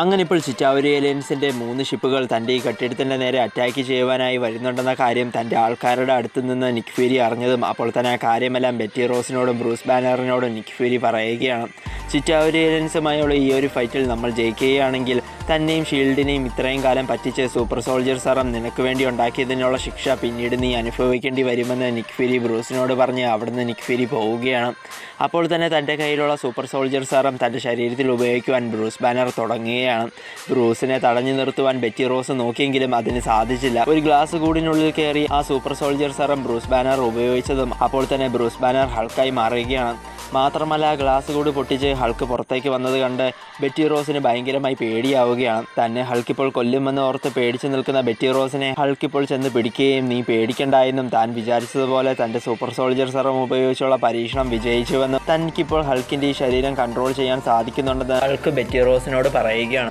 അങ്ങനെ ഇപ്പോൾ ചിറ്റാവരി ഏലിയൻസിൻ്റെ 3 ഷിപ്പുകൾ തൻ്റെ ഈ കെട്ടിടത്തിൻ്റെ നേരെ അറ്റാക്ക് ചെയ്യുവാനായി വരുന്നുണ്ടെന്ന കാര്യം തൻ്റെ ആൾക്കാരുടെ അടുത്ത് നിന്ന് നിക്ക് ഫ്യൂരി അറിഞ്ഞതും അപ്പോൾ തന്നെ ആ കാര്യമെല്ലാം ബെറ്റി റോസിനോടും ബ്രൂസ് ബാനറിനോടും നിക്ക് ഫ്യൂരി പറയുകയാണ്. ചിറ്റാവരി ഏലിയൻസുമായുള്ള ഈ ഒരു ഫൈറ്റിൽ നമ്മൾ ജയിക്കുകയാണെങ്കിൽ തന്നെയും ഷീൽഡിനെയും ഇത്രയും കാലം പറ്റിച്ച് സൂപ്പർ സോൾജർ സെറം നിനക്ക് വേണ്ടി ഉണ്ടാക്കിയതിനുള്ള ശിക്ഷ പിന്നീട് നീ അനുഭവിക്കേണ്ടി വരുമെന്ന് നിക്ക് ഫ്യൂരി ബ്രൂസിനോട് പറഞ്ഞ് അവിടുന്ന് നിക്ക് ഫ്യൂരി പോവുകയാണ്. അപ്പോൾ തന്നെ തൻ്റെ കയ്യിലുള്ള സൂപ്പർ സോൾജർ സെറം തൻ്റെ ശരീരത്തിൽ ഉപയോഗിക്കുവാൻ ബ്രൂസ് ബാനർ തുടങ്ങുകയാണ്. ബ്രൂസിനെ തടഞ്ഞു നിർത്തുവാൻ ബെറ്റി റോസ് നോക്കിയെങ്കിലും അതിന് സാധിച്ചില്ല. ഒരു ഗ്ലാസ് കൂടിനുള്ളിൽ കയറി ആ super soldier serum Bruce Banner ഉപയോഗിച്ചതും അപ്പോൾ തന്നെ ബ്രൂസ് ബാനർ ഹൾക്കായി മാറുകയാണ്. മാത്രമല്ല ഗ്ലാസ് കൂടി പൊട്ടിച്ച് ഹൾക്ക് പുറത്തേക്ക് വന്നത് കണ്ട് ബെറ്റി റോസിന് ഭയങ്കരമായി പേടിയാവുകയാണ്. തന്നെ ഹൾക്കിപ്പോൾ കൊല്ലുമെന്ന് ഓർത്ത് പേടിച്ചു നിൽക്കുന്ന ബെറ്റി റോസിനെ ഹൾക്കിപ്പോൾ ചെന്ന് പിടിക്കുകയും നീ പേടിക്കണ്ട എന്നും താൻ വിചാരിച്ചതുപോലെ തൻ്റെ സൂപ്പർ സോൾജർ സെറം ഉപയോഗിച്ചുള്ള പരീക്ഷണം വിജയിച്ചുവെന്നും തനിക്കിപ്പോൾ ഹൾക്കിൻ്റെ ഈ ശരീരം കൺട്രോൾ ചെയ്യാൻ സാധിക്കുന്നുണ്ടെന്ന് ഹൾക്ക് ബെറ്റി റോസിനോട് പറയുകയാണ്.